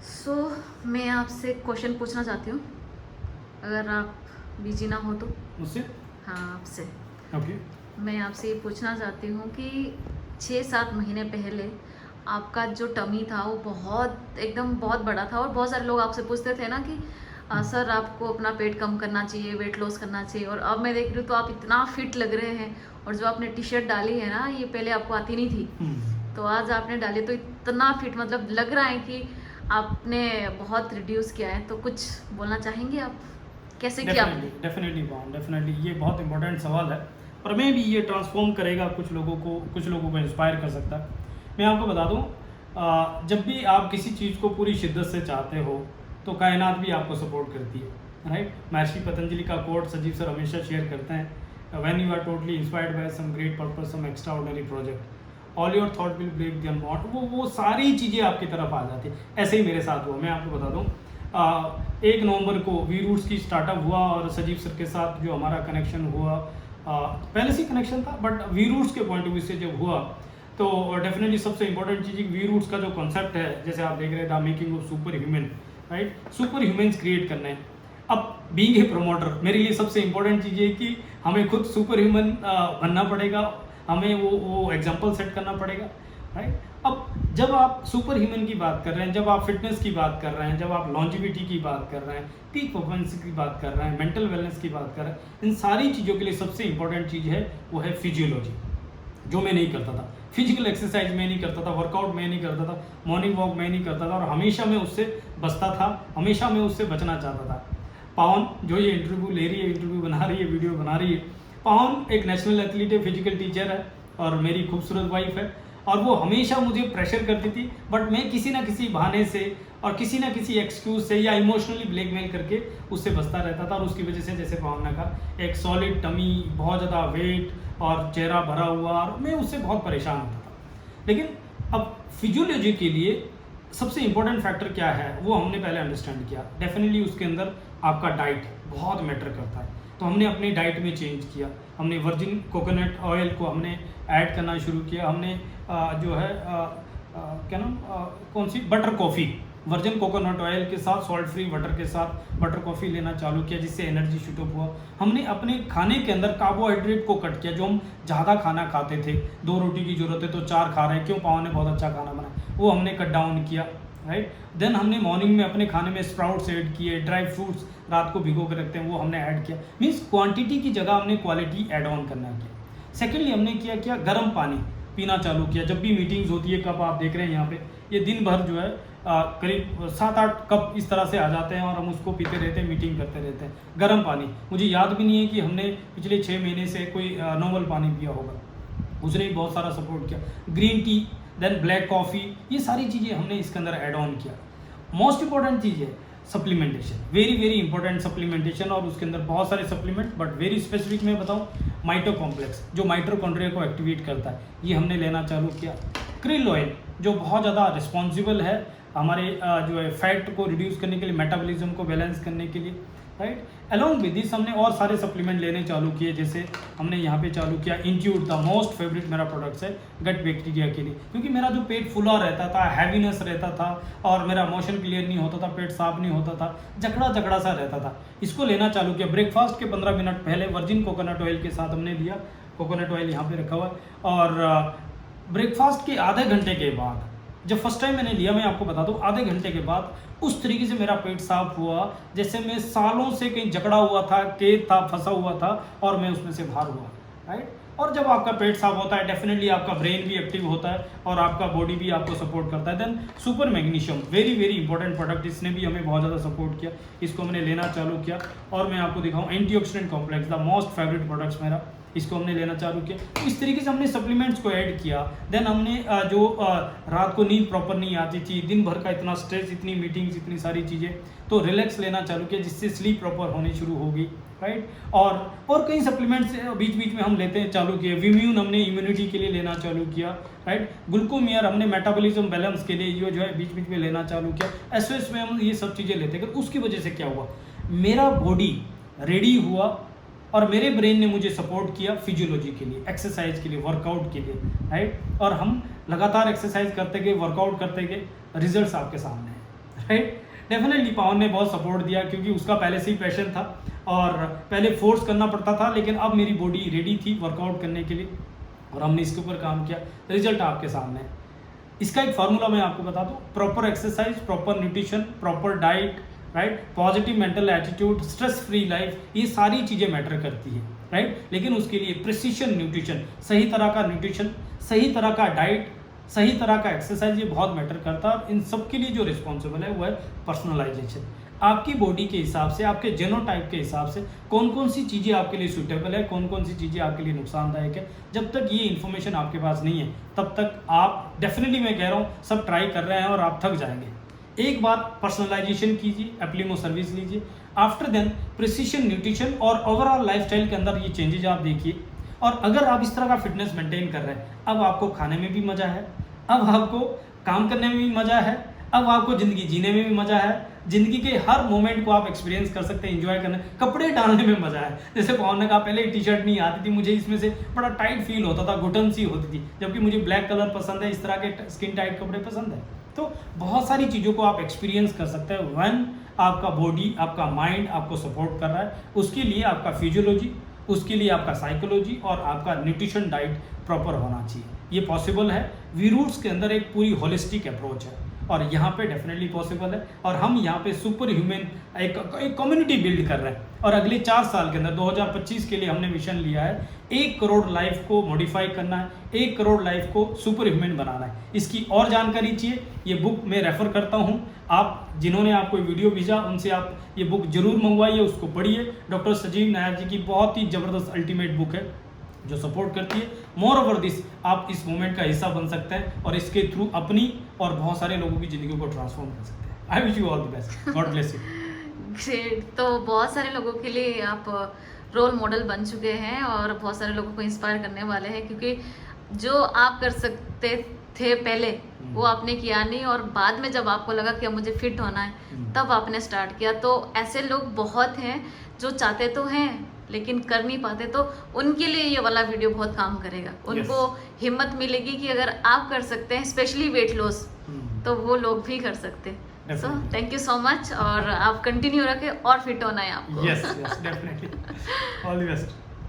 सो मैं आपसे क्वेश्चन पूछना चाहती हूँ, अगर आप बिजी ना हो तो। मुझसे? हाँ, आपसे। ओके। मैं आपसे ये पूछना चाहती हूँ कि 6-7 महीने पहले आपका जो टमी था वो बहुत एकदम बहुत बड़ा था, और बहुत सारे लोग आपसे पूछते थे ना कि सर आपको अपना पेट कम करना चाहिए, वेट लॉस करना चाहिए। और अब मैं देख रही हूँ तो आप इतना फिट लग रहे हैं, और जो आपने टी शर्ट डाली है ना, ये पहले आपको आती नहीं थी, तो आज आपने डाली तो इतना फिट, मतलब लग रहा है कि आपने बहुत रिड्यूस किया है। तो कुछ बोलना चाहेंगे आप, कैसे किया डेफिनेटली आपने? डेफिनेटली पाऊँ डेफिनेटली, ये बहुत इंपॉर्टेंट सवाल है और मैं भी ये ट्रांसफॉर्म करेगा कुछ लोगों को इंस्पायर कर सकता है। मैं आपको बता दूँ, जब भी आप किसी चीज़ को पूरी शिद्दत से चाहते हो तो कायनात भी आपको सपोर्ट करती है, राइट। महर्षि पतंजलि का कोट सजीव सर हमेशा शेयर करते हैं, when you are totally inspired by some great purpose, some extraordinary project, all your thought will break the unbound. वो सारी चीज़ें आपकी तरफ आ जाती है। ऐसे ही मेरे साथ हुआ। मैं आपको बता दूँ, 1 नवंबर को वी रूट्स की स्टार्टअप हुआ और सजीव सर के साथ जो हमारा कनेक्शन हुआ, पहले से कनेक्शन था बट वी रूट्स के पॉइंट ऑफ व्यू से जब हुआ तो डेफिनेटली सबसे इंपॉर्टेंट चीज़ वी रूट्स का जो कॉन्सेप्ट है, जैसे आप देख रहे हैं the making of super human, right. Super humans create करने हैं। अब बीइंग ए प्रमोटर मेरे लिए सबसे इंपॉर्टेंट चीज़ है कि हमें खुद सुपर ह्यूमन बनना पड़ेगा, हमें वो एग्जाम्पल सेट करना पड़ेगा, राइट। अब जब आप सुपर ह्यूमन की बात कर रहे हैं, जब आप फिटनेस की बात कर रहे हैं, जब आप लॉन्जिविटी की बात कर रहे हैं, पीक परफॉर्मेंस की बात कर रहे हैं, मेंटल वेलनेस की बात कर रहे हैं, इन सारी चीज़ों के लिए सबसे इंपॉर्टेंट चीज़ है वो है फिजियोलॉजी, जो मैं नहीं करता था। फिजिकल एक्सरसाइज मैं नहीं करता था, वर्कआउट मैं नहीं करता था, मॉर्निंग वॉक मैं नहीं करता था, और हमेशा मैं उससे बचता था, हमेशा मैं उससे बचना चाहता था। पावन जो ये इंटरव्यू ले रही है, इंटरव्यू बना रही है, वीडियो बना रही है, पावन एक नेशनल एथलीट है, फिजिकल टीचर है और मेरी खूबसूरत वाइफ है, और वो हमेशा मुझे प्रेशर करती थी, बट मैं किसी ना किसी बहाने से और किसी ना किसी एक्सक्यूज से या इमोशनली ब्लैकमेल करके उससे बचता रहता था, और उसकी वजह से जैसे पावना का एक सॉलिड टमी, बहुत ज़्यादा वेट और चेहरा भरा हुआ, और मैं उससे बहुत परेशान होता था। लेकिन अब फिजियोलॉजी के लिए सबसे इंपॉर्टेंट फैक्टर क्या है वो हमने पहले अंडरस्टैंड किया। डेफिनेटली उसके अंदर आपका डाइट बहुत मैटर करता है, तो हमने अपनी डाइट में चेंज किया। हमने वर्जिन कोकोनट ऑयल को हमने ऐड करना शुरू किया। हमने जो है क्या नाम कौन सी butter coffee, virgin coconut oil के साथ सॉल्ट फ्री बटर के साथ बटर कॉफ़ी लेना चालू किया, जिससे एनर्जी शूटअप हुआ। हमने अपने खाने के अंदर कार्बोहाइड्रेट को कट किया। जो हम ज़्यादा खाना खाते थे, 2 रोटी की ज़रूरत है तो 4 खा रहे हैं, क्यों, पाव ने बहुत अच्छा खाना बनाया, वो हमने कट डाउन किया, राइट। देन हमने मॉर्निंग में अपने खाने में स्प्राउट्स ऐड किए, ड्राई फ्रूट्स रात को भिगो के रखते हैं वो हमने ऐड किया। मीन्स क्वांटिटी की जगह हमने क्वालिटी ऐड ऑन करना किया। सेकेंडली हमने किया गर्म पानी पीना चालू किया। जब भी मीटिंग्स होती है, कप आप देख रहे हैं यहाँ पे, ये दिन भर जो है करीब 7-8 कप इस तरह से आ जाते हैं और हम उसको पीते रहते हैं, मीटिंग करते रहते हैं। गर्म पानी, मुझे याद भी नहीं है कि हमने पिछले 6 महीने से कोई नॉर्मल पानी पिया होगा, उसने भी बहुत सारा सपोर्ट किया। Green tea, then black coffee, ये सारी चीज़ें हमने इसके अंदर ऐड ऑन किया। मोस्ट इंपॉर्टेंट चीज़ है supplementation, very very important supplementation, और उसके अंदर बहुत सारे सप्लीमेंट, बट वेरी स्पेसिफिक मैं बताऊँ, माइटो कॉम्प्लेक्स जो माइटोकॉन्ड्रिया को एक्टिवेट करता है, ये हमने लेना चालू किया। क्रिल ऑयल जो बहुत ज़्यादा रिस्पॉन्सिबल है हमारे जो है फैट को रिड्यूस करने के लिए, मेटाबॉलिज्म को बैलेंस करने के लिए, राइट। अलॉन्ग विद दिस हमने और सारे सप्लीमेंट लेने चालू किए। जैसे हमने यहाँ पे चालू किया इंट्यूट, द मोस्ट फेवरेट मेरा प्रोडक्ट्स है गट बैक्टीरिया के लिए, क्योंकि मेरा जो पेट फुला रहता था, हैवीनेस रहता था, और मेरा मोशन क्लियर नहीं होता था, पेट साफ नहीं होता था, जकड़ा जकड़ा सा रहता था, इसको लेना चालू किया। ब्रेकफास्ट के 15 मिनट पहले वर्जिन कोकोनट ऑयल के साथ हमने लिया, कोकोनट ऑयल यहाँ पे रखा हुआ है। और ब्रेकफास्ट के आधे घंटे के बाद, जब फर्स्ट टाइम मैंने लिया, मैं आपको बता दूं, आधे घंटे के बाद उस तरीके से मेरा पेट साफ हुआ जैसे मैं सालों से कहीं जकड़ा हुआ था, कैद था, फंसा हुआ था, और मैं उसमें से बाहर हुआ, राइट। और जब आपका पेट साफ होता है, डेफिनेटली आपका ब्रेन भी एक्टिव होता है और आपका बॉडी भी आपको सपोर्ट करता है। Then super magnesium, very very important product, इसने भी हमें बहुत ज़्यादा सपोर्ट किया, इसको हमने लेना चालू किया। और मैं आपको दिखाऊँ antioxidant complex, the most favourite products मेरा, इसको हमने लेना चालू किया। तो इस तरीके से हमने सप्लीमेंट्स को ऐड किया। देन हमने जो रात को नींद प्रॉपर नहीं आती थी, दिन भर का इतना स्ट्रेस, इतनी मीटिंग्स, इतनी सारी चीज़ें, तो रिलैक्स लेना चालू किया, जिससे स्लीप प्रॉपर होनी शुरू हो गई, राइट। और कई सप्लीमेंट्स बीच बीच में हम लेते हैं चालू किए। विम्यून हमने इम्यूनिटी के लिए लेना चालू किया, राइट। ग्लूकोमियर हमने मेटाबॉलिज्म बैलेंस के लिए ये जो है बीच बीच में लेना चालू किया। एसओएस में हम ये सब चीज़ें लेते हैं। उसकी वजह से क्या हुआ, मेरा बॉडी रेडी हुआ और मेरे ब्रेन ने मुझे सपोर्ट किया फिजियोलॉजी के लिए, एक्सरसाइज के लिए, वर्कआउट के लिए, राइट। और हम लगातार एक्सरसाइज करते गए, वर्कआउट करते गए, रिजल्ट्स आपके सामने हैं। राइट। डेफिनेटली पवन ने बहुत सपोर्ट दिया क्योंकि उसका पहले से ही पैशन था और पहले फोर्स करना पड़ता था, लेकिन अब मेरी बॉडी रेडी थी वर्कआउट करने के लिए और हमने इसके ऊपर काम किया। रिजल्ट आपके सामने है। इसका एक फार्मूला मैं आपको बता दूं, proper exercise, proper nutrition, proper diet, right, positive mental attitude, stress free life, ये सारी चीज़ें मैटर करती है, राइट। लेकिन उसके लिए प्रिसीशन न्यूट्रिशन, सही तरह का न्यूट्रिशन, सही तरह का डाइट, सही तरह का एक्सरसाइज, ये बहुत मैटर करता है। इन सब के लिए जो रिस्पॉन्सिबल है वो है पर्सनलाइजेशन। आपकी बॉडी के हिसाब से, आपके जेनोटाइप के हिसाब से कौन कौन सी चीज़ें आपके लिए सूटेबल है, कौन कौन सी चीज़ें आपके लिए नुकसानदायक है, जब तक ये इन्फॉर्मेशन आपके पास नहीं है तब तक आप डेफिनेटली, मैं कह रहा हूँ, सब ट्राई कर रहे हैं और आप थक जाएंगे। एक बार पर्सनलाइजेशन कीजिए, एप्लीमो सर्विस लीजिए, आफ्टर देन प्रिसीशन न्यूट्रिशन और ओवरऑल लाइफस्टाइल के अंदर ये चेंजेज आप देखिए। और अगर आप इस तरह का फिटनेस मेंटेन कर रहे हैं, अब आपको खाने में भी मज़ा है, अब आपको काम करने में भी मज़ा है, अब आपको ज़िंदगी जीने में भी मज़ा है, ज़िंदगी के हर मोमेंट को आप एक्सपीरियंस कर सकते हैं, एंजॉय करने, कपड़े डालने में मज़ा है। जैसे पवन ने कहा पहले टी शर्ट नहीं आती थी मुझे, इसमें से बड़ा टाइट फील होता था, घुटन सी होती थी, जबकि मुझे ब्लैक कलर पसंद है, इस तरह के स्किन टाइट कपड़े पसंद है। तो बहुत सारी चीज़ों को आप एक्सपीरियंस कर सकते हैं व्हेन आपका बॉडी, आपका माइंड आपको सपोर्ट कर रहा है। उसके लिए आपका फिजियोलॉजी, उसके लिए आपका साइकोलॉजी और आपका न्यूट्रिशन डाइट प्रॉपर होना चाहिए। ये पॉसिबल है। वी रूट्स के अंदर एक पूरी होलिस्टिक अप्रोच है और यहाँ पे डेफिनेटली पॉसिबल है। और हम यहाँ पे सुपर ह्यूमन एक कम्युनिटी बिल्ड कर रहे हैं और अगले 4 साल के अंदर 2025 के लिए हमने मिशन लिया है 1 करोड़ लाइफ को मॉडिफाई करना है, 1 करोड़ लाइफ को सुपर ह्यूमन बनाना है। इसकी और जानकारी चाहिए, ये बुक मैं रेफ़र करता हूँ। आप जिन्होंने आपको वीडियो भेजा उनसे आप ये बुक जरूर मंगवाइए, उसको पढ़िए। डॉक्टर संजीव नायर जी की बहुत ही ज़बरदस्त अल्टीमेट बुक है जो सपोर्ट करती है। मोर ओवर दिस, आप इस मूवमेंट का हिस्सा बन सकते हैं और इसके थ्रू अपनी और बहुत सारे लोगों की ज़िंदगी को ट्रांसफॉर्म कर सकते हैं। I wish you all the best, God bless you. Great. तो बहुत सारे लोगों के लिए आप रोल मॉडल बन चुके हैं और बहुत सारे लोगों को इंस्पायर करने वाले हैं, क्योंकि जो आप कर सकते थे पहले वो आपने किया नहीं, और बाद में जब आपको लगा कि अब मुझे फिट होना है तब आपने स्टार्ट किया। तो ऐसे लोग बहुत हैं जो चाहते तो हैं लेकिन कर नहीं पाते, तो उनके लिए ये वाला वीडियो बहुत काम करेगा। उनको हिम्मत मिलेगी कि अगर आप कर सकते हैं, स्पेशली वेट लॉस, तो वो लोग भी कर सकते हैं। So thank you so much, और आप कंटिन्यू रखें और फिट होना है आपको। Yes, definitely. All the best.